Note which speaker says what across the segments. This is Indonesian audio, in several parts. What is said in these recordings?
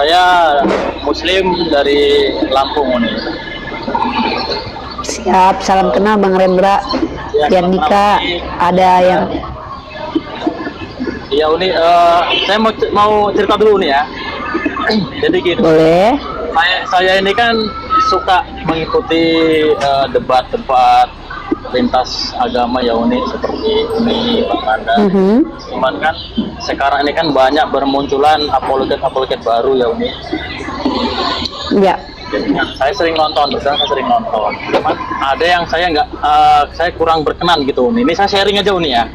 Speaker 1: Saya Muslim dari Lampung Uni.
Speaker 2: Siap, salam kenal Bang Rendra.
Speaker 1: Ya,
Speaker 2: Yandika, ada yang
Speaker 1: Iya Uni, saya mau cerita dulu nih ya. Jadi gini,
Speaker 2: boleh.
Speaker 1: saya ini kan suka mengikuti debat-debat lintas agama ya Uni, seperti Uni Bang Anda. Cuman kan sekarang ini kan banyak bermunculan apologet baru ya Uni.
Speaker 2: Ya.
Speaker 1: Jadi kan saya sering nonton, saya sering nonton. Cuman ada yang saya kurang berkenan gitu Uni. Ini saya sharing aja Uni ya.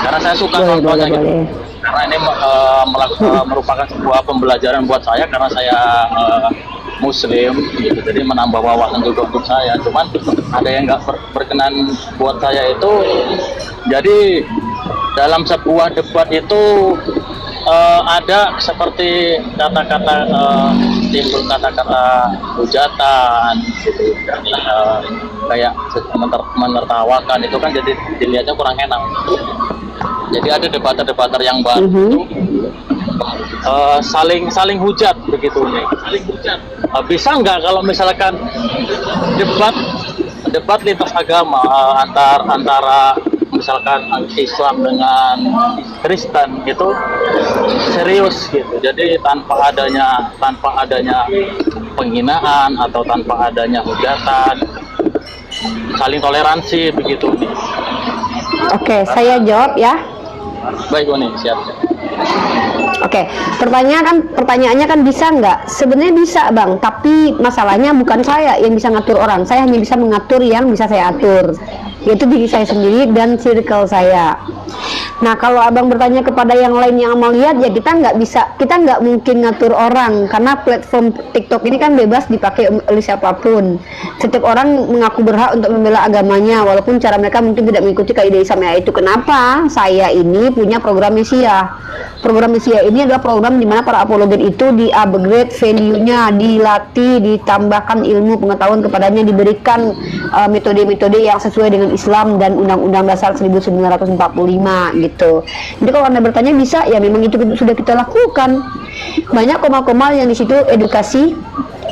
Speaker 1: Karena saya suka nontonnya gitu. Karena ini merupakan sebuah pembelajaran buat saya karena saya Muslim gitu, jadi menambah wawasan juga untuk saya. Cuman ada yang nggak berkenan buat saya itu, jadi dalam sebuah debat itu ada seperti kata-kata timbul kata-kata hujatan gitu, kayak menertawakan, itu kan jadi dilihatnya kurang enak. Jadi ada debater yang baru saling hujat begitu nih. Saling hujat. Bisa nggak kalau misalkan debat lintas agama antara misalkan Islam dengan Kristen gitu serius gitu. Jadi tanpa adanya penghinaan atau tanpa adanya hujatan, saling toleransi begitu nih.
Speaker 2: Oke, saya jawab ya.
Speaker 1: Baik Uni, siap.
Speaker 2: Oke, pertanyaannya kan bisa nggak? Sebenarnya bisa Bang, tapi masalahnya bukan saya yang bisa ngatur orang. Saya hanya bisa mengatur yang bisa saya atur, yaitu diri saya sendiri dan circle saya. Nah, kalau abang bertanya kepada yang lain yang mau lihat, ya kita nggak mungkin ngatur orang, karena platform TikTok ini kan bebas dipakai oleh siapapun. Setiap orang mengaku berhak untuk membela agamanya, walaupun cara mereka mungkin tidak mengikuti kaidah Islam. Itu kenapa saya ini punya program Mesia. Program Mesia ini adalah program di mana para apologet itu di-upgrade value-nya, dilatih, ditambahkan ilmu pengetahuan kepadanya, diberikan metode-metode yang sesuai dengan Islam dan Undang-Undang Dasar 1945 gitu. Jadi kalau Anda bertanya bisa, ya memang itu sudah kita lakukan. Banyak komal-komal yang di situ edukasi,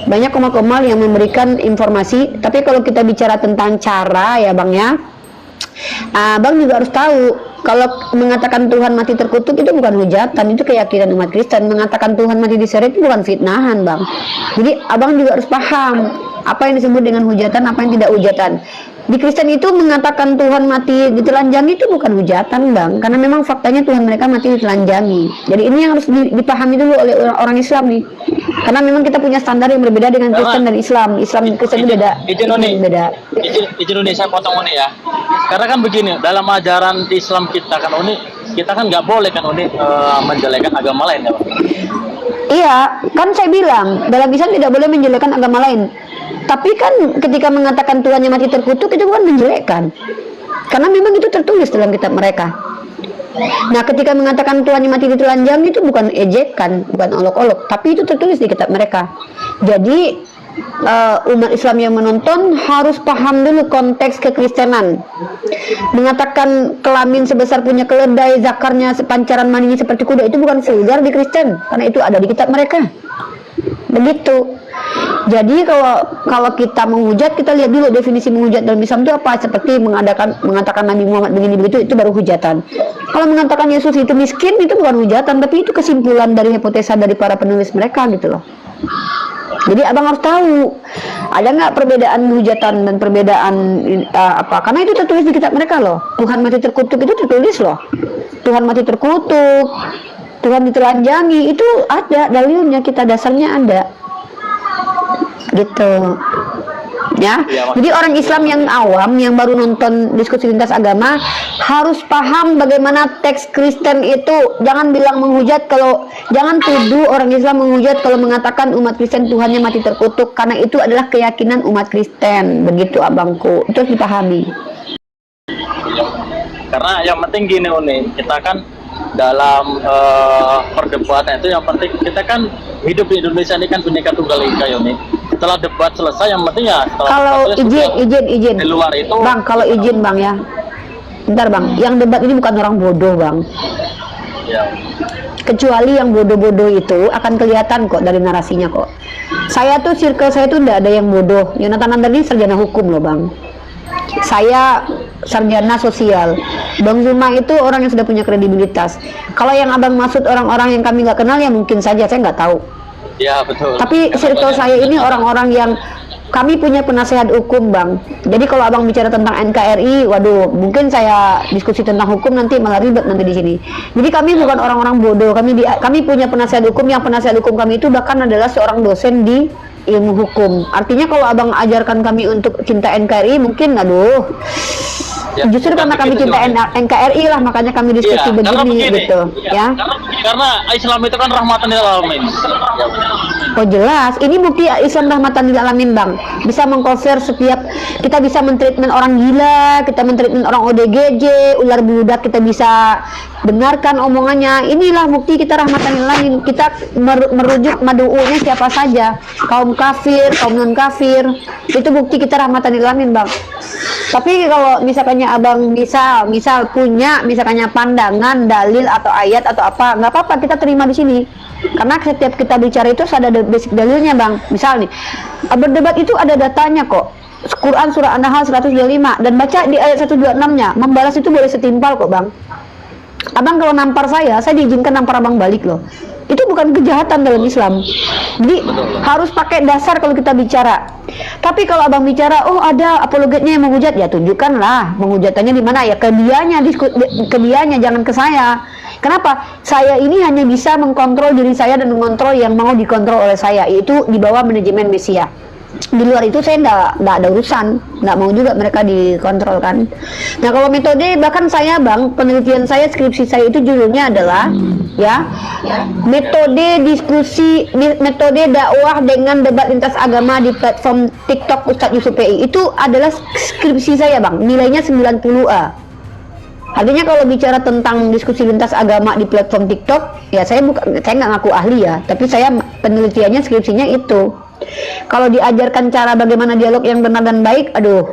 Speaker 2: banyak komal-komal yang memberikan informasi. Tapi kalau kita bicara tentang cara ya Bang ya, Bang juga harus tahu, kalau mengatakan Tuhan mati terkutuk itu bukan hujatan, itu keyakinan umat Kristen. Mengatakan Tuhan mati diseret itu bukan fitnahan Bang. Jadi abang juga harus paham apa yang disebut dengan hujatan, apa yang tidak hujatan. Di Kristen itu mengatakan Tuhan mati ditelanjangi itu bukan hujatan Bang, karena memang faktanya Tuhan mereka mati ditelanjangi. Jadi ini yang harus dipahami dulu oleh orang Islam nih, karena memang kita punya standar yang berbeda dengan Kristen dan Islam. Islam Kristen itu beda.
Speaker 1: Izin Uni, saya potong Uni ya. Karena kan begini, dalam ajaran Islam kita kan Uni, kita kan nggak boleh kan Uni menjelekan agama lain ya Bang.
Speaker 2: Iya, kan saya bilang dalam Islam tidak boleh menjelekan agama lain. Tapi kan ketika mengatakan Tuhannya mati terkutuk itu bukan menjelekkan, karena memang itu tertulis dalam kitab mereka. Nah, ketika mengatakan Tuhannya mati ditelanjangi itu bukan ejekan, bukan olok-olok, tapi itu tertulis di kitab mereka. Jadi umat Islam yang menonton harus paham dulu konteks kekristenan. Mengatakan kelamin sebesar punya keledai, zakarnya pancaran maninya seperti kuda, itu bukan vulgar di Kristen, karena itu ada di kitab mereka. Begitu. Jadi kalau kita menghujat, kita lihat dulu definisi menghujat dalam Islam itu apa. Seperti mengatakan Nabi Muhammad begini begitu, itu baru hujatan. Kalau mengatakan Yesus itu miskin, itu bukan hujatan, tapi itu kesimpulan dari hipotesa dari para penulis mereka gitu loh. Jadi abang harus tahu ada nggak perbedaan hujatan dan perbedaan apa, karena itu tertulis di kitab mereka loh. Tuhan mati terkutuk itu tertulis loh. Tuhan mati terkutuk, Tuhan ditelanjangi, itu ada dalilnya, kita dasarnya ada gitu ya. Jadi orang Islam yang awam yang baru nonton diskusi lintas agama harus paham bagaimana teks Kristen itu. Jangan bilang menghujat, jangan tuduh orang Islam menghujat kalau mengatakan umat Kristen Tuhannya mati terkutuk, karena itu adalah keyakinan umat Kristen. Begitu abangku, itu harus dipahami.
Speaker 1: Karena yang penting gini Uni, kita kan dalam perdebatan itu yang penting kita kan hidup di Indonesia ini kan Bhinneka Tunggal Ika ya Uni. Setelah debat selesai yang penting ya
Speaker 2: kalau izin
Speaker 1: di luar itu
Speaker 2: Bang, kalau izin Bang ya, bentar Bang, yang debat ini bukan orang bodoh Bang.
Speaker 1: Ya.
Speaker 2: Kecuali yang bodoh-bodoh itu akan kelihatan kok dari narasinya kok. Saya tuh circle saya tuh tidak ada yang bodoh. Yonatan Nandar ini sarjana hukum loh bang. Saya sarjana sosial. Bang Zuma itu orang yang sudah punya kredibilitas. Kalau yang abang maksud orang-orang yang kami nggak kenal ya mungkin saja, saya nggak tahu.
Speaker 1: Ya betul.
Speaker 2: Tapi circle saya ini orang-orang yang kami punya penasehat hukum bang. Jadi kalau abang bicara tentang NKRI, waduh, mungkin saya diskusi tentang hukum nanti malah ribet nanti di sini. Jadi kami bukan orang-orang bodoh. Kami punya penasehat hukum, yang penasehat hukum kami itu bahkan adalah seorang dosen di ilmu hukum. Artinya kalau abang ajarkan kami untuk cinta NKRI, mungkin aduh.
Speaker 1: Ya,
Speaker 2: justru karena kami cinta NKRI lah, makanya kami diskusi begini gitu ya.
Speaker 1: Karena Islam itu kan rahmatan lil alamin.
Speaker 2: Oh jelas, ini bukti Islam rahmatan lil alamin bang. Bisa mengcover setiap, kita bisa mentreatment orang gila, kita mentreatment orang ODGJ, ular beludak kita bisa dengarkan omongannya. Inilah bukti kita rahmatan lil alamin. Kita merujuk madu'unya siapa saja, kaum kafir, kaum non kafir. Itu bukti kita rahmatan lil alamin bang. Tapi kalau misalkannya abang misal punya misalkannya pandangan, dalil atau ayat atau apa, nggak apa-apa, kita terima di sini. Karena setiap kita bicara itu ada basic dalilnya bang. Misal nih, berdebat itu ada datanya kok. Quran surah An-Nahl 125 dan baca di ayat 126-nya, membalas itu boleh setimpal kok bang. Abang kalau nampar saya diizinkan nampar abang balik loh. Itu bukan kejahatan dalam Islam. Jadi harus pakai dasar kalau kita bicara. Tapi kalau abang bicara, oh ada apologetnya yang menghujat, ya tunjukkanlah menghujatnya di mana, ya ke dianya, jangan ke saya. Kenapa? Saya ini hanya bisa mengkontrol diri saya dan mengontrol yang mau dikontrol oleh saya, yaitu di bawah manajemen Mesia. Di luar itu saya nggak ada urusan, nggak mau juga mereka dikontrol kan. Nah kalau metode, bahkan saya bang, penelitian saya, skripsi saya itu judulnya adalah ya metode diskusi, metode dakwah dengan debat lintas agama di platform TikTok Ustadz Yusuf PI. Itu adalah skripsi saya bang, nilainya 90A. Artinya kalau bicara tentang diskusi lintas agama di platform TikTok, ya saya nggak ngaku ahli ya, tapi saya penelitiannya, skripsinya itu. Kalau diajarkan cara bagaimana dialog yang benar dan baik, aduh,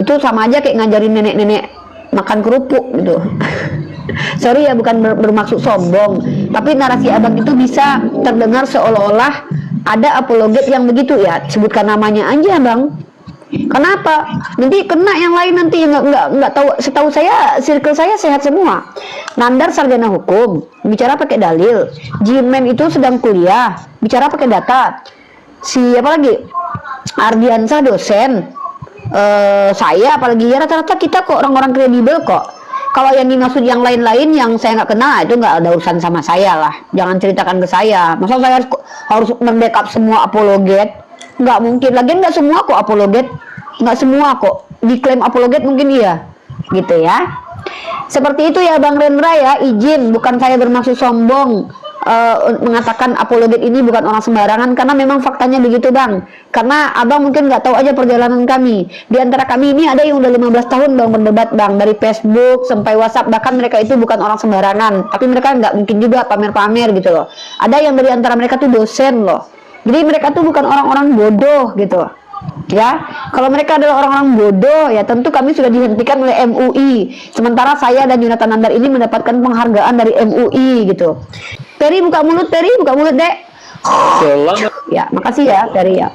Speaker 2: itu sama aja kayak ngajarin nenek-nenek makan kerupuk gitu. Sorry ya, bukan bermaksud sombong, tapi narasi abang itu bisa terdengar seolah-olah ada apologet yang begitu ya. Sebutkan namanya aja bang. Kenapa? Nanti kena yang lain nanti, nggak tahu. Setahu saya, circle saya sehat semua. Nandar sarjana hukum, bicara pakai dalil. Jimen itu sedang kuliah, bicara pakai data. Siapa lagi? Ardiansah dosen. Saya apalagi, ya rata-rata kita kok orang-orang kredibel kok. Kalau yang dimaksud yang lain-lain yang saya nggak kenal, itu nggak ada urusan sama saya lah. Jangan ceritakan ke saya. Masa saya harus membackup semua apologet? Nggak mungkin. Lagian nggak semua kok apologet. Nggak semua kok. Diklaim apologet mungkin iya. Gitu ya. Seperti itu ya Bang Rendra ya. Izin, bukan saya bermaksud sombong. Mengatakan apologet ini bukan orang sembarangan, karena memang faktanya begitu bang. Karena abang mungkin nggak tahu aja perjalanan kami. Di antara kami ini ada yang udah 15 tahun bang berdebat bang, dari Facebook sampai WhatsApp. Bahkan mereka itu bukan orang sembarangan, tapi mereka nggak mungkin juga pamer-pamer gitu loh. Ada yang dari antara mereka tuh dosen loh. Jadi mereka tuh bukan orang-orang bodoh gitu. Ya, kalau mereka adalah orang-orang bodoh, ya tentu kami sudah dihentikan oleh MUI. Sementara saya dan Yonatan Nandar ini mendapatkan penghargaan dari MUI gitu. Peri buka mulut, Peri buka mulut dek. Ya, makasih ya Peri ya.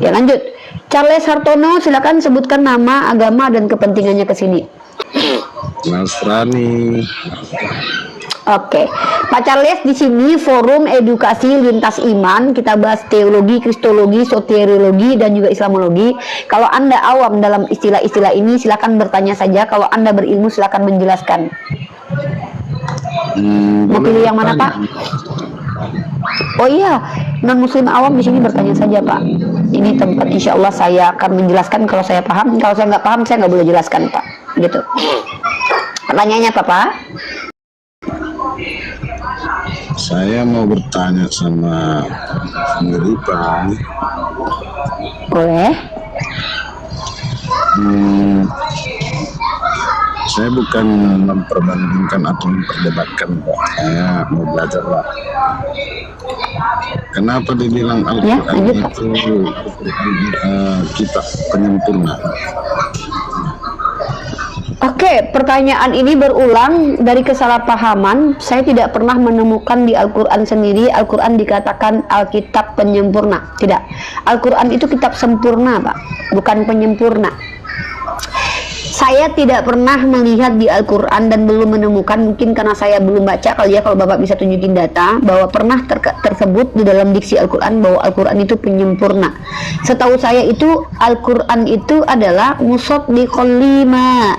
Speaker 2: Ya lanjut. Charles Hartono, silakan sebutkan nama, agama dan kepentingannya ke sini.
Speaker 3: Nasrani.
Speaker 2: Oke, Pak Charles, di sini forum edukasi lintas iman, kita bahas teologi, kristologi, soteriologi, dan juga islamologi. Kalau Anda awam dalam istilah-istilah ini, silakan bertanya saja. Kalau Anda berilmu, silakan menjelaskan. Mau pilih yang mana, Pak? Oh iya, non muslim awam di sini bertanya saja, Pak. Ini tempat insya Allah saya akan menjelaskan kalau saya paham. Kalau saya nggak paham, saya nggak boleh jelaskan, Pak. Gitu. Pertanyaannya apa, Pak?
Speaker 3: Saya mau bertanya sama sendiri Pak.
Speaker 2: Boleh.
Speaker 3: Saya bukan memperbandingkan atau memperdebatkan Pak. Saya mau belajar Pak. Kenapa dibilang Al-Quran itu kitab penyempurna?
Speaker 2: Oke, pertanyaan ini berulang dari kesalahpahaman. Saya tidak pernah menemukan di Al-Quran sendiri Al-Quran dikatakan Alkitab penyempurna. Tidak, Al-Quran itu kitab sempurna, Pak, bukan penyempurna. Saya tidak pernah melihat di Al-Quran dan belum menemukan, mungkin karena saya belum baca kali ya, kalau Bapak bisa tunjukin data, bahwa pernah tersebut di dalam diksi Al-Quran bahwa Al-Quran itu penyempurna. Setahu saya itu Al-Quran itu adalah musaddiqul lima.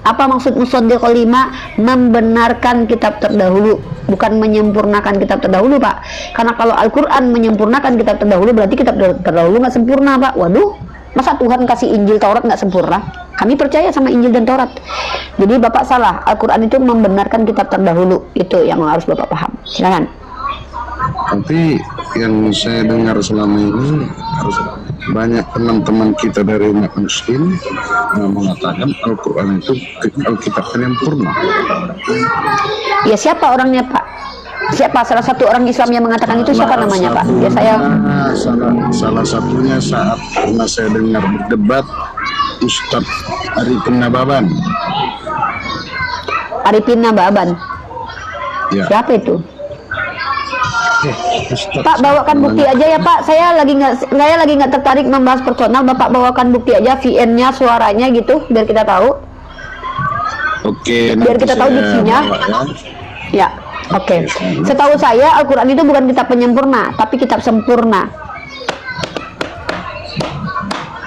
Speaker 2: Apa maksud musaddiqul lima? Membenarkan kitab terdahulu, bukan menyempurnakan kitab terdahulu, Pak. Karena kalau Al-Quran menyempurnakan kitab terdahulu, berarti kitab terdahulu nggak sempurna, Pak. Waduh, masa Tuhan kasih Injil Taurat nggak sempurna? Kami percaya sama Injil dan Taurat. Jadi Bapak salah, Al-Quran itu membenarkan kitab terdahulu. Itu yang harus Bapak paham. Silakan.
Speaker 3: Tapi yang saya dengar selama ini harus banyak teman-teman kita dari umat muslim mengatakan Al-Quran itu Alkitab penyempurna.
Speaker 2: Ya, siapa orangnya, Pak? Siapa salah satu orang Islam yang mengatakan itu? Siapa namanya, Pak? Ya, saya
Speaker 3: salah satunya saat pernah saya dengar berdebat Ustadz Arifin Nababan.
Speaker 2: Arifin Nababan.
Speaker 3: Ya.
Speaker 2: Siapa itu?
Speaker 3: Ustadz,
Speaker 2: Pak, bawakan bukti aja ya, Pak. Saya lagi nggak tertarik membahas personal. Bapak bawakan bukti aja, VN-nya, suaranya gitu, biar kita tahu.
Speaker 3: Oke.
Speaker 2: Biar kita tahu diksinya. Ya, oke. Setahu saya Al-Quran itu bukan kitab penyempurna, tapi kitab sempurna.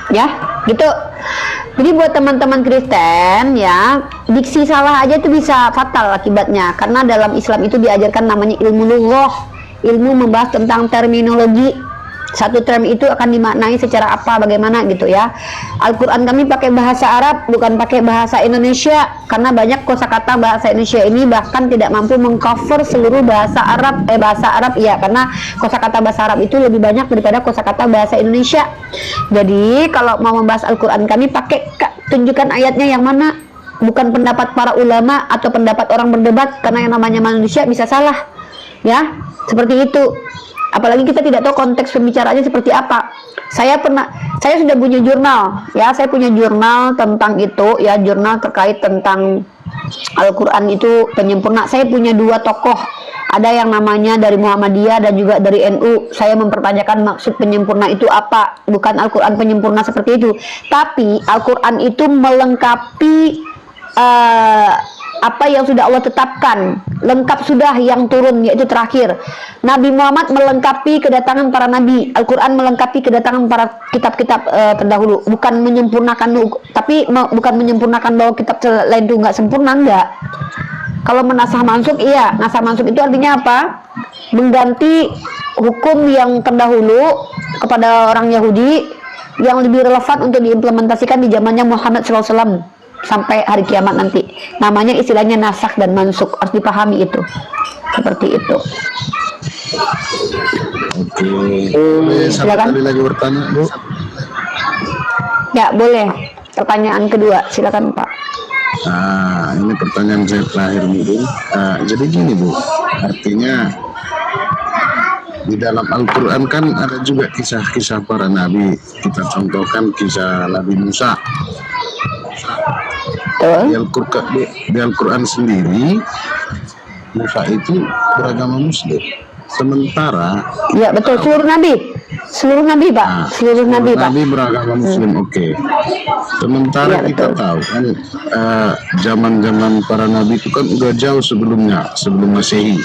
Speaker 2: Ya, gitu. Jadi buat teman-teman Kristen ya, diksi salah aja itu bisa fatal akibatnya. Karena dalam Islam itu diajarkan namanya ilmu lughah, ilmu membahas tentang terminologi. Satu term itu akan dimaknai secara apa, bagaimana gitu ya. Al-Quran kami pakai bahasa Arab, bukan pakai bahasa Indonesia. Karena banyak kosakata bahasa Indonesia ini bahkan tidak mampu mengcover seluruh bahasa Arab. Bahasa Arab ya, karena kosakata bahasa Arab itu lebih banyak daripada kosakata bahasa Indonesia. Jadi kalau mau membahas Al-Quran kami pakai, tunjukkan ayatnya yang mana. Bukan pendapat para ulama atau pendapat orang berdebat, karena yang namanya manusia bisa salah. Ya, seperti itu. Apalagi kita tidak tahu konteks pembicaraannya seperti apa. Saya sudah punya jurnal, ya, saya punya jurnal tentang itu, ya, jurnal terkait tentang Al-Quran itu penyempurna. Saya punya 2 tokoh, ada yang namanya dari Muhammadiyah dan juga dari NU. Saya mempertanyakan maksud penyempurna itu apa. Bukan Al-Quran penyempurna seperti itu, tapi Al-Quran itu melengkapi apa yang sudah Allah tetapkan, lengkap sudah yang turun, yaitu terakhir. Nabi Muhammad melengkapi kedatangan para nabi, Al-Quran melengkapi kedatangan para kitab-kitab terdahulu, bukan menyempurnakan, tapi bukan menyempurnakan bahwa kitab lain itu nggak sempurna, enggak. Kalau menasah mansuk, iya, nasah mansuk itu artinya apa? Mengganti hukum yang terdahulu kepada orang Yahudi yang lebih relevan untuk diimplementasikan di zamannya Muhammad SAW sampai hari kiamat nanti. Namanya istilahnya nasakh dan mansuk, harus dipahami itu. Seperti itu.
Speaker 3: Oke.
Speaker 2: Silakan.
Speaker 3: Sekali lagi bertanya, Bu.
Speaker 2: Ya, boleh. Pertanyaan kedua, silakan, Pak.
Speaker 3: Nah, ini pertanyaan saya terakhir mungkin. Jadi gini, Bu, artinya di dalam Al-Quran kan ada juga kisah-kisah para nabi. Kita contohkan kisah Nabi Musa. Di Al-Quran sendiri Musa itu beragama Muslim, sementara
Speaker 2: ya betul, seluruh nabi Pak, seluruh nabi Pak
Speaker 3: beragama Muslim. Oke. Sementara
Speaker 2: ya,
Speaker 3: kita tahu kan zaman-zaman para nabi itu kan udah jauh sebelum Masehi.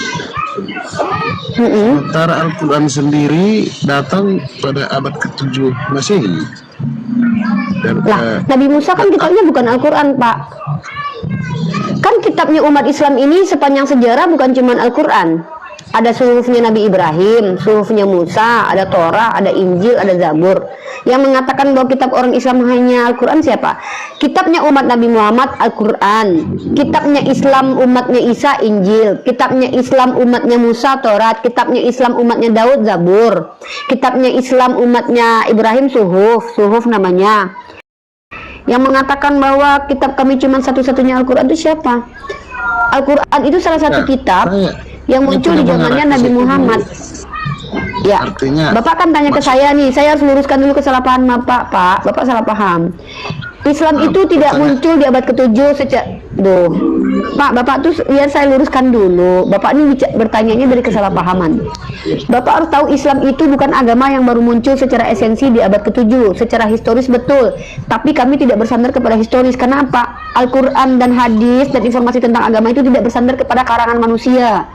Speaker 3: Sementara Al-Quran sendiri datang pada abad ke-7 Masehi.
Speaker 2: Nabi Musa kan kitabnya bukan Al-Quran, Pak. Kan kitabnya umat Islam ini sepanjang sejarah bukan cuma Al-Quran. Ada suhufnya Nabi Ibrahim, suhufnya Musa, ada Torah, ada Injil, ada Zabur. Yang mengatakan bahwa kitab orang Islam hanya Al-Quran siapa? Kitabnya umat Nabi Muhammad Al-Quran, kitabnya Islam umatnya Isa Injil, kitabnya Islam umatnya Musa Taurat, kitabnya Islam umatnya Daud Zabur, kitabnya Islam umatnya Ibrahim suhuf namanya. Yang mengatakan bahwa kitab kami cuma satu-satunya Al-Quran itu siapa? Al-Quran itu salah satu kitab yang muncul di zamannya Nabi Muhammad. Ya,
Speaker 3: artinya,
Speaker 2: Bapak kan tanya ke saya nih, saya harus luruskan dulu kesalahan Bapak, Pak. Bapak salah paham. Islam itu tidak muncul di abad ke-7 Duh, Pak, Bapak tuh biar saya luruskan dulu. Bapak ini bertanyanya dari kesalahpahaman. Bapak harus tahu Islam itu bukan agama yang baru muncul secara esensi di abad ke-7. Secara historis betul, tapi kami tidak bersandar kepada historis. Kenapa? Al-Quran dan hadis dan informasi tentang agama itu tidak bersandar kepada karangan manusia.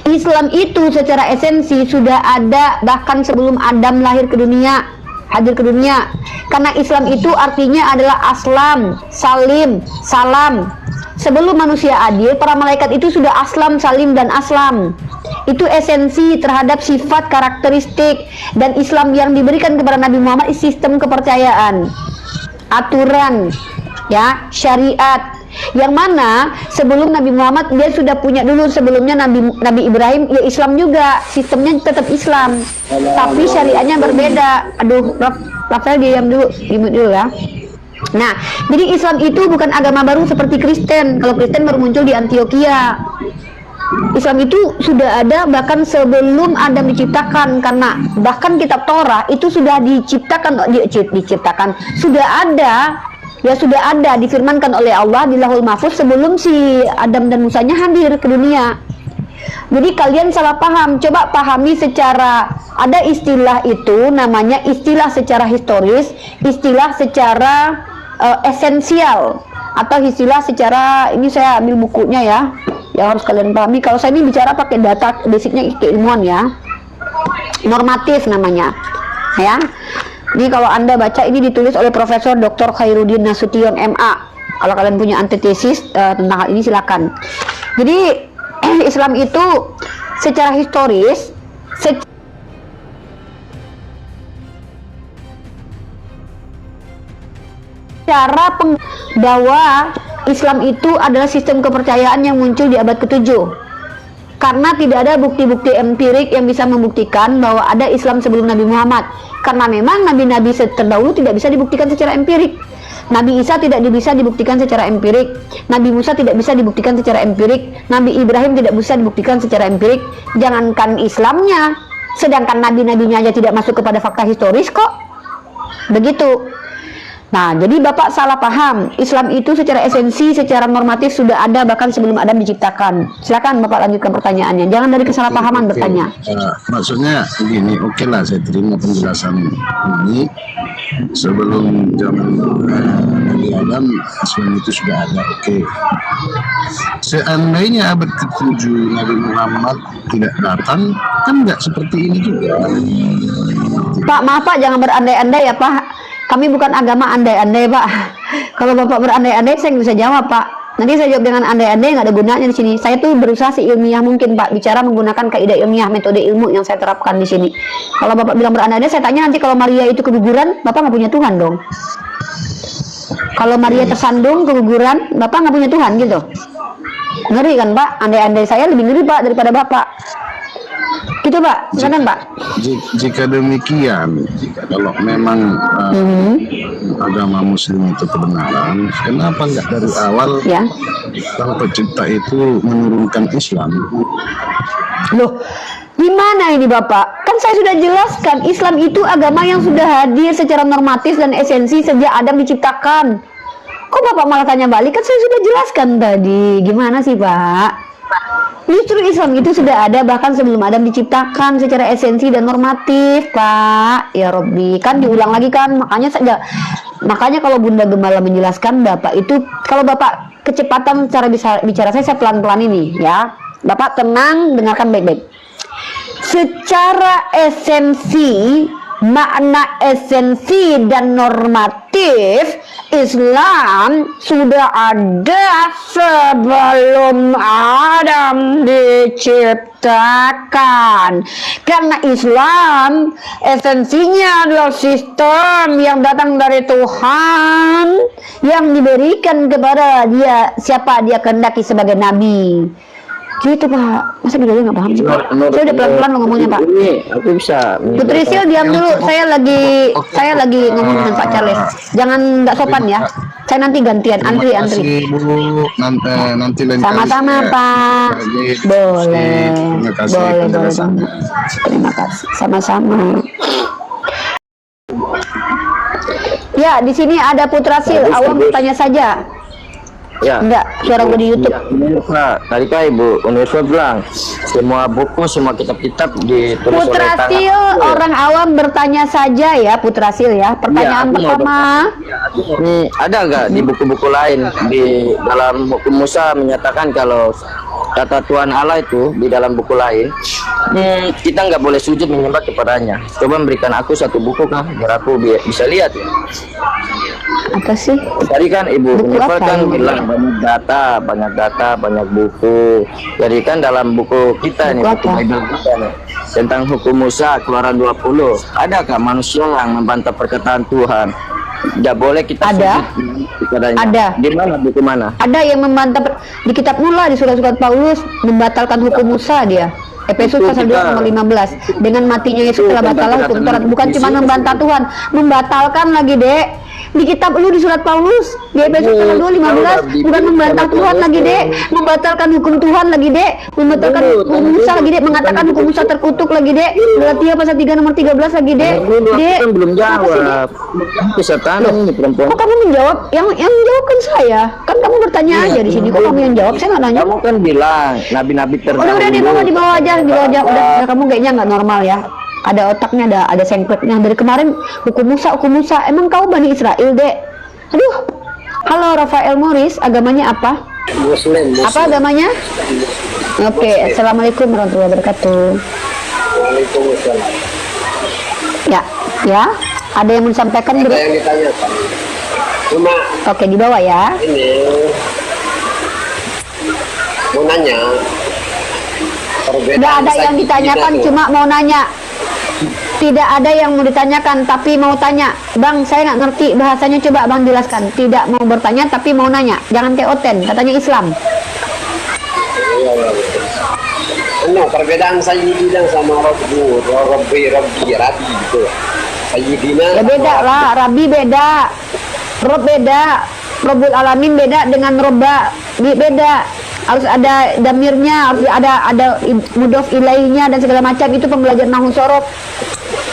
Speaker 2: Islam itu secara esensi sudah ada bahkan sebelum Adam lahir ke dunia, hadir ke dunia. Karena Islam itu artinya adalah aslam, salim, salam. Sebelum manusia adil, para malaikat itu sudah aslam, salim, dan aslam. Itu esensi terhadap sifat karakteristik. Dan Islam yang diberikan kepada Nabi Muhammad sistem kepercayaan, aturan, ya, syariat. Yang mana sebelum Nabi Muhammad dia sudah punya dulu, sebelumnya Nabi Ibrahim ya Islam juga, sistemnya tetap Islam, tapi syariatnya berbeda. Aduh, Rafael diam dulu, dimut dulu ya. Nah, jadi Islam itu bukan agama baru seperti Kristen. Kalau Kristen baru muncul di Antioquia. Islam itu sudah ada bahkan sebelum Adam diciptakan, karena bahkan kitab Torah itu sudah diciptakan, sudah ada. Ya sudah ada difirmankan oleh Allah di Lauhul Mahfuz sebelum si Adam dan Musanya hadir ke dunia. Jadi kalian salah paham. Coba pahami secara, ada istilah itu namanya istilah secara historis, istilah secara esensial, atau istilah secara, ini saya ambil bukunya ya, yang harus kalian pahami. Kalau saya ini bicara pakai data basicnya keilmuan ya, normatif namanya ya. Ini kalau Anda baca, ini ditulis oleh Profesor Dr. Khairuddin Nasution MA. Kalau kalian punya antitesis tentang hal ini silakan. Jadi Islam itu secara historis bahwa Islam itu adalah sistem kepercayaan yang muncul di abad ke-7. Karena tidak ada bukti-bukti empirik yang bisa membuktikan bahwa ada Islam sebelum Nabi Muhammad. Karena memang nabi-nabi terdahulu tidak bisa dibuktikan secara empirik. Nabi Isa tidak bisa dibuktikan secara empirik. Nabi Musa tidak bisa dibuktikan secara empirik. Nabi Ibrahim tidak bisa dibuktikan secara empirik. Jangankan Islamnya, sedangkan nabi-nabinya aja tidak masuk kepada fakta historis kok. Begitu. Nah, jadi Bapak salah paham. Islam itu secara esensi, secara normatif sudah ada bahkan sebelum Adam diciptakan. Silakan Bapak lanjutkan pertanyaannya. Jangan dari kesalahpahaman bertanya.
Speaker 3: Maksudnya begini, oke lah, saya terima penjelasan ini. Sebelum zaman Nabi Adam, Islam itu sudah ada. Oke. Seandainya abad ke-7 Nabi Muhammad tidak datang, kan nggak seperti ini juga.
Speaker 2: Pak, maaf Pak, jangan berandai-andai ya Pak. Kami bukan agama andai-andai Pak. Kalau Bapak berandai-andai saya nggak bisa jawab Pak. Nanti saya jawab dengan andai-andai, nggak ada gunanya di sini. Saya tuh berusaha seilmiah mungkin Pak, bicara menggunakan kaidah ilmiah, metode ilmu yang saya terapkan di sini. Kalau Bapak bilang berandai-andai, saya tanya nanti kalau Maria itu keguguran, Bapak nggak punya Tuhan dong. Kalau Maria tersandung keguguran, Bapak nggak punya Tuhan gitu. Ngeri kan Pak? Andai-andai saya lebih ngeri Pak daripada Bapak. Gitu Pak, silakan Pak.
Speaker 3: Jika demikian, kalau memang agama Muslim itu kebenaran, kenapa nggak dari awal
Speaker 2: Ya.
Speaker 3: Sang Pencipta itu menurunkan Islam?
Speaker 2: Loh, gimana ini Bapak? Kan saya sudah jelaskan, Islam itu agama yang sudah hadir secara normatif dan esensi sejak Adam diciptakan. Kok Bapak malah tanya balik? Kan saya sudah jelaskan tadi. Gimana sih Pak? Justru Islam itu sudah ada bahkan sebelum Adam diciptakan secara esensi dan normatif, Pak. Ya Robbi, kan diulang lagi kan. Makanya kalau Bunda Gemala menjelaskan Bapak itu, kalau Bapak kecepatan cara bicara saya pelan-pelan ini ya. Bapak tenang, dengarkan baik-baik. Secara esensi, makna esensi dan normatif Islam sudah ada sebelum Adam diciptakan. Karena Islam esensinya adalah sistem yang datang dari Tuhan, yang diberikan kepada dia siapa dia kehendaki sebagai nabi. Gitu Pak, masa beda nggak paham sih Pak? Saya udah pelan-pelan ngomongnya Pak.
Speaker 4: Ini aku bisa.
Speaker 2: Putri Sil diam dulu, saya lagi ngomong dengan Pak Charles. Jangan nggak sopan ya. Saya nanti gantian, antri.
Speaker 3: Terima kasih Bu, nanti lain kali
Speaker 2: Sama-sama
Speaker 3: saya
Speaker 2: Pak.
Speaker 3: diskusi.
Speaker 2: Boleh.
Speaker 3: Terima kasih
Speaker 2: Boleh.
Speaker 3: penjelasannya.
Speaker 2: Terima kasih. Sama-sama. Ya, di sini ada Putrasil.
Speaker 4: Bagus,
Speaker 2: Awam
Speaker 4: bagus.
Speaker 2: bertanya saja.
Speaker 4: Ya.
Speaker 2: Enggak, suara gue di YouTube.
Speaker 4: Ya, Pak, tadi kan Ibu Universitas bilang semua buku, semua kitab-kitab ditulis oleh
Speaker 2: Putrasil,
Speaker 4: tangan.
Speaker 2: orang awam bertanya saja ya, Putrasil ya. Pertanyaan
Speaker 4: Iya, aku mau
Speaker 2: pertama.
Speaker 4: Ada nggak di buku-buku lain di dalam hukum Musa menyatakan kalau kata Tuhan Allah itu di dalam buku lain kita nggak boleh sujud menyembah kepadanya. Coba berikan aku satu buku kan biar aku bisa lihat.
Speaker 2: Apa sih?
Speaker 4: Tadi kan Ibu
Speaker 2: Buku
Speaker 4: Univer
Speaker 2: apa
Speaker 4: kan
Speaker 2: yang
Speaker 4: bilang banyak data, banyak buku. Jadi kan dalam buku kita nih,
Speaker 2: Buku
Speaker 4: buku
Speaker 2: apa?
Speaker 4: Bible kita nih, tentang hukum Musa Keluaran 20, adakah manusia yang membantah perkataan Tuhan? Tidak boleh kita
Speaker 2: Ada.
Speaker 4: sujud kepadanya.
Speaker 2: Ada.
Speaker 4: Di mana buku mana?
Speaker 2: Ada yang membantah di kitab Mula, di surat-surat Paulus membatalkan hukum Musa dia. Efesus
Speaker 4: Itu
Speaker 2: pasal 2
Speaker 4: kita-
Speaker 2: nomor 15. Dengan matinya Yesus
Speaker 4: Itu
Speaker 2: telah
Speaker 4: tentang
Speaker 2: batallah hukum
Speaker 4: perkataan
Speaker 2: Taurat. Bukan
Speaker 4: di
Speaker 2: cuma
Speaker 4: sini.
Speaker 2: membantah Tuhan, membatalkan lagi, Dek. Di kitab lu di surat Paulus di Efesus pasal 2 15 bukan membantah Tuhan lagi, Dek, membatalkan hukum Tuhan lagi, Dek, membatalkan hukum Musa lagi, Dek, mengatakan hukum Musa terkutuk lagi, Dek. Galatia pasal 3 nomor 13 lagi, Dek.
Speaker 4: Dulu aku
Speaker 2: Dek,
Speaker 4: kan belum
Speaker 2: apa sih, Dek?
Speaker 4: jawab. Bisa tanya nih perempuan.
Speaker 2: Kok kamu menjawab? Yang jawab kan saya. Kan kamu bertanya aja di sini. Kok kamu yang jawab? Saya nggak nanya.
Speaker 4: Kamu kan bilang nabi-nabi terdahulu.
Speaker 2: Udah di bawah aja, di bawah aja. Udah kamu kayaknya nggak normal ya. Ada otaknya, ada sengkretnya. Dari kemarin hukum Musa. Emang kau Bani Israel, Dek? Aduh. Halo Rafael Morris, agamanya apa?
Speaker 5: Muslim.
Speaker 2: Apa agamanya? Oke, Assalamualaikum warahmatullahi wabarakatuh.
Speaker 5: Waalaikumsalam.
Speaker 2: Ya. Ada yang mau disampaikan?
Speaker 5: Ada yang ditanyakan. Cuma
Speaker 2: Oke, di bawah ya.
Speaker 5: ini mau nanya.
Speaker 2: Tidak ada yang ditanyakan, cuma mau nanya. Tidak ada yang mau ditanyakan, tapi mau tanya. Bang, saya nggak ngerti bahasanya, coba Bang jelaskan. Tidak mau bertanya, tapi mau nanya. Jangan kayak Oten, katanya Islam.
Speaker 5: Perbedaan Sayyidina sama Rabbi itu. Sayyidina.
Speaker 2: Ya beda lah, Rabi beda, Rob beda, Robul Alamin beda dengan Robba beda. Harus ada damirnya, harus ada mudof ilainya dan segala macam. Itu pembelajaran nahwu sorof.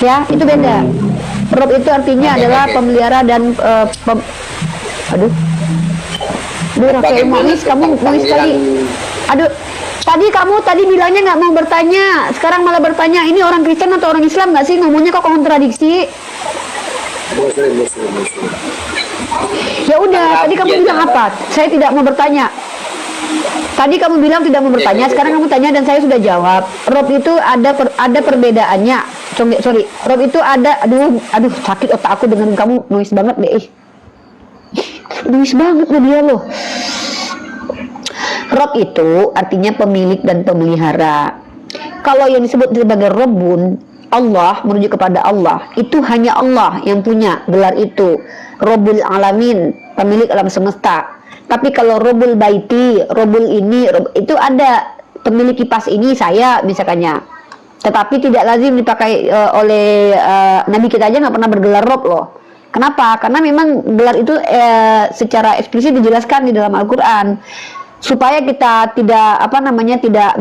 Speaker 2: Ya, itu beda. Rob itu artinya adalah pemelihara dan aduh, Rafael Mois, kamu Mois tadi. Aduh, tadi bilangnya nggak mau bertanya, sekarang malah bertanya. Ini orang Kristen atau orang Islam nggak sih? Ngomongnya kok kontradiksi?
Speaker 5: Muslim.
Speaker 2: Ya udah, tadi kamu bilang apa? Saya tidak mau bertanya. Tadi kamu bilang tidak mau bertanya, sekarang kamu tanya dan saya sudah jawab. Rob itu ada perbedaannya. Sorry, Rob itu ada. Aduh, sakit otak aku dengan kamu noise banget deh. Noise banget loh dia loh. Rob itu artinya pemilik dan pemelihara. Kalau yang disebut sebagai Robun, Allah, merujuk kepada Allah, itu hanya Allah yang punya gelar itu. Robul Alamin, pemilik alam semesta. Tapi kalau Robul Baiti, Robul ini, itu ada pemilik kipas ini saya misalkannya. Tetapi tidak lazim dipakai oleh Nabi kita aja nggak pernah bergelar Rob loh. Kenapa? Karena memang gelar itu secara eksplisit dijelaskan di dalam Al-Quran. Supaya kita tidak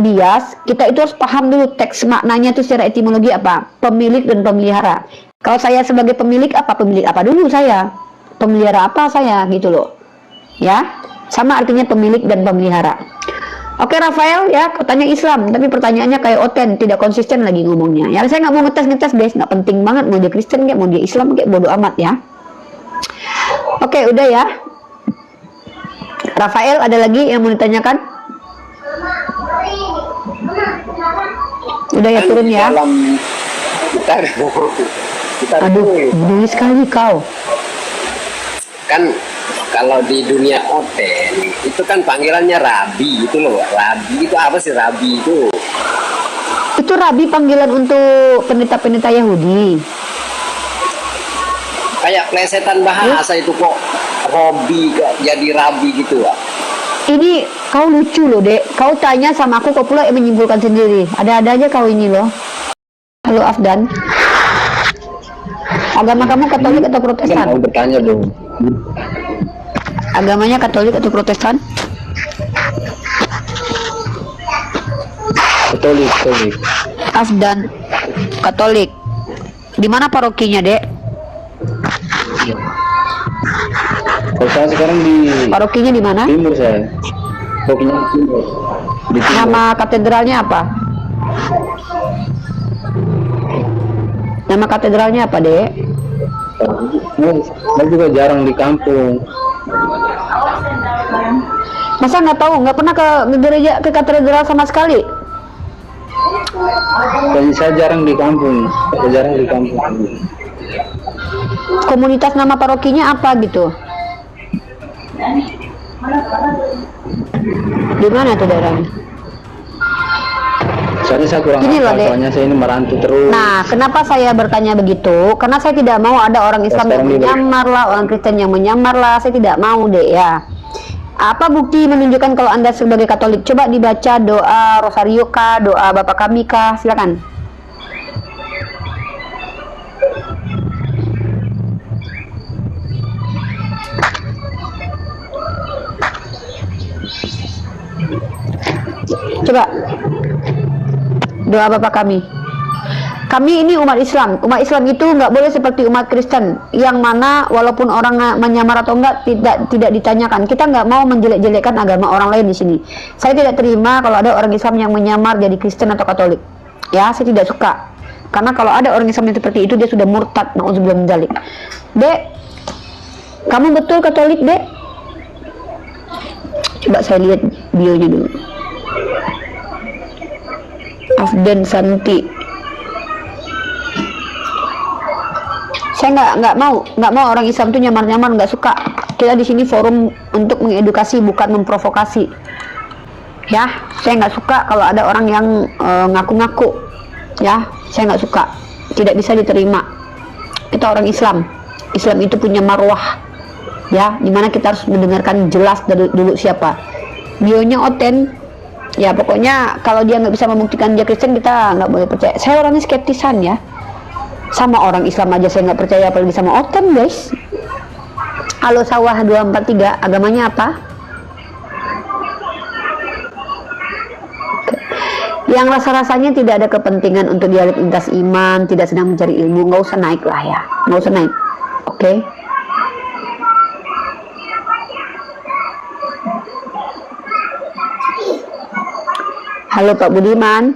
Speaker 2: bias, kita itu harus paham dulu teks maknanya itu secara etimologi apa? Pemilik dan pemelihara. Kalau saya sebagai pemilik apa dulu saya? Pemelihara apa saya gitu loh. Ya, sama artinya pemilik dan pemelihara. Oke Rafael ya, katanya Islam, tapi pertanyaannya kayak Oten, tidak konsisten lagi ngomongnya. Ya saya nggak mau ngetes guys, nggak penting banget mau dia Kristen kayak mau dia Islam kayak bodo amat ya. Oke udah ya. Rafael ada lagi yang mau ditanyakan? Udah ya turun ya. Aduh, peduli sekali kau.
Speaker 5: Kan kalau di dunia Oten itu kan panggilannya Rabi itu loh. Rabi itu apa sih Rabi itu?
Speaker 2: Itu Rabi panggilan untuk pendeta-pendeta Yahudi.
Speaker 5: Kayak plesetan bahasa itu kok. Robi jadi Rabi gitu lah.
Speaker 2: Ini kau lucu loh dek. Kau tanya sama aku, kau pula yang menyimpulkan sendiri. Ada-ada aja kau ini loh. Halo Afdan. Agama kamu Katolik atau Protestan?
Speaker 4: Mau bertanya dong.
Speaker 2: Agamanya Katolik atau Protestan?
Speaker 4: Katolik.
Speaker 2: Afdan Katolik. Di mana parokinya, Dek?
Speaker 4: Kalau saya sekarang di
Speaker 2: Parokinya di mana?
Speaker 4: timur saya. Pokoknya timur. Di timur.
Speaker 2: Nama katedralnya apa? Nama katedralnya apa, Dek?
Speaker 4: Saya juga jarang di kampung.
Speaker 2: Masa nggak tahu, nggak pernah ke gereja, ke katedral sama sekali?
Speaker 4: Dan saya jarang di kampung. Saya jarang di kampung.
Speaker 2: Komunitas nama parokinya apa gitu? Di mana tuh daerahnya?
Speaker 4: Soalnya saya kurang
Speaker 2: Gini loh,
Speaker 4: hafal,
Speaker 2: Dek.
Speaker 4: soalnya saya ini merantau terus.
Speaker 2: Nah, kenapa saya bertanya begitu? Karena saya tidak mau ada orang Islam yang
Speaker 4: Sekarang di-
Speaker 2: menyamar lah, orang Kristen yang menyamar lah. Saya tidak mau, Dek, ya. Apa bukti menunjukkan kalau Anda sebagai Katolik? Coba dibaca doa Rosario kah, doa Bapa Kami kah? Silakan. Coba doa Bapa Kami. Kami ini umat Islam. Umat Islam itu nggak boleh seperti umat Kristen, yang mana walaupun orang menyamar atau enggak tidak ditanyakan. Kita nggak mau menjelek-jelekkan agama orang lain di sini. Saya tidak terima kalau ada orang Islam yang menyamar jadi Kristen atau Katolik. Ya, saya tidak suka. Karena kalau ada orang Islam yang seperti itu, dia sudah murtad. Nauzubillah min dzalik. Dek, kamu betul Katolik, Dek? Coba saya lihat bionya dulu. Afdan Santi. Saya nggak mau orang Islam itu nyamar-nyamar, nggak suka. Kita di sini forum untuk mengedukasi, bukan memprovokasi. Ya, saya nggak suka kalau ada orang yang ngaku-ngaku. Ya, saya nggak suka. Tidak bisa diterima. Kita orang Islam. Islam itu punya marwah. Ya, dimana kita harus mendengarkan jelas dari dulu siapa. Bionya Oten. Ya, pokoknya kalau dia nggak bisa membuktikan dia Kristen, kita nggak boleh percaya. Saya orangnya skeptisan ya. Sama orang Islam aja saya nggak percaya, apalagi sama Oten, guys. Halo Sawah 243, agamanya apa? Yang rasa-rasanya tidak ada kepentingan untuk dialog lintas iman, tidak sedang mencari ilmu, nggak usah naik lah ya, nggak usah naik. Oke? Halo Pak Budiman.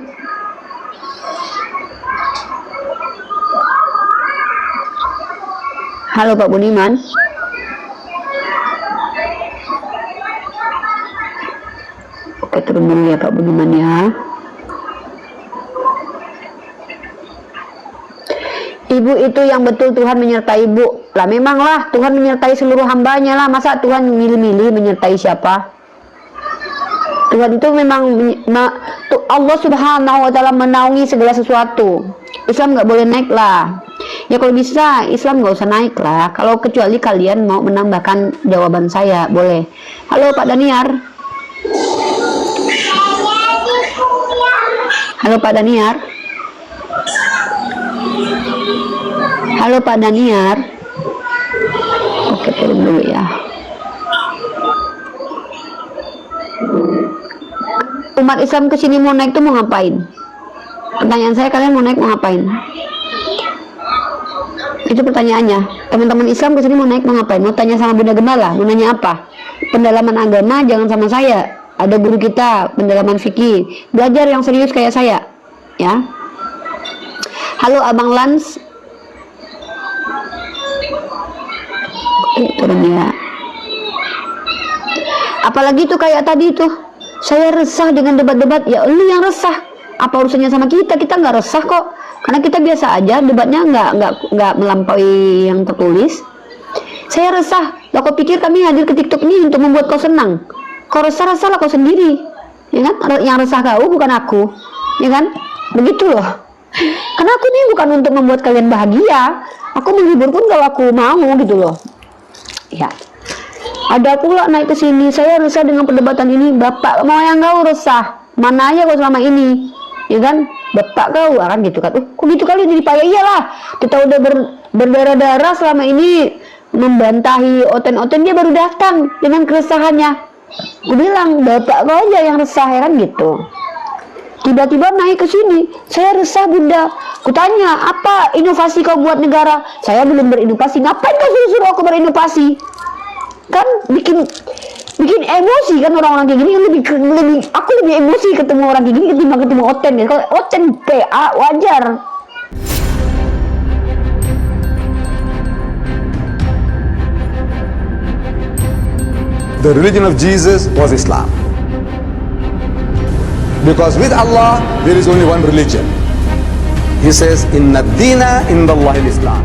Speaker 2: Halo Pak Budiman. Oke, turun dulu ya Pak Budiman ya. Ibu itu yang betul Tuhan menyertai ibu. Lah memanglah Tuhan menyertai seluruh hambanya lah. Masa Tuhan milih-milih menyertai siapa? Tuhan itu memang Allah Subhanahu wa Ta'ala menaungi segala sesuatu. Islam nggak boleh naik lah. Ya kalau bisa Islam nggak usah naik lah. Kalau kecuali kalian mau menambahkan jawaban saya, boleh. Halo Pak Daniar. Halo Pak Daniar. Halo Pak Daniar. Oke, turun dulu ya. Umat Islam kesini mau naik tuh mau ngapain? Pertanyaan saya, kalian mau naik mau ngapain? Itu pertanyaannya. Teman-teman Islam kesini mau naik mau ngapain? Mau tanya sama Bunda Gembala? Mau nanya apa? Pendalaman agama jangan sama saya. Ada guru kita pendalaman fikih. Belajar yang serius kayak saya, ya. Halo Abang Lans. Oke, turun ya. Apalagi tuh kayak tadi tuh. Saya resah dengan debat-debat. Ya lu yang resah. Apa urusannya sama kita? Kita nggak resah kok. Karena kita biasa aja, debatnya nggak melampaui yang tertulis. Saya resah. Lah kau pikir kami hadir ke TikTok ini untuk membuat kau senang? Kau resah lah kau sendiri, ya kan? Yang resah kau bukan aku, ya kan? Begitu loh. Karena aku ini bukan untuk membuat kalian bahagia. Aku menghibur pun kalau aku mau gitu loh. Ya. Ada pula naik ke sini. Saya resah dengan perdebatan ini. Bapak mau yang kau resah? Mana aja kau selama ini? Ya kan? Bapak kau kan gitu kan. Kok gitu kali jadi payah? Iyalah. Kita udah berdarah-darah selama ini membantahi Oten-Oten, dia baru datang dengan keresahannya. Gue bilang, bapak kau aja yang resah ya kan gitu. Tiba-tiba naik ke sini. Saya resah Bunda. Kutanya, apa inovasi kau buat negara? Saya belum berinovasi. Ngapain kau suruh aku berinovasi? Kan bikin emosi kan orang-orang kayak gini. Aku lebih emosi ketemu orang kayak gini ketimbang ketemu Oten ya. Kalau Oten PA wajar.
Speaker 6: The religion of Jesus was Islam. Because with Allah, there is only one religion. He says, Inna dina inda Allahi al-Islam.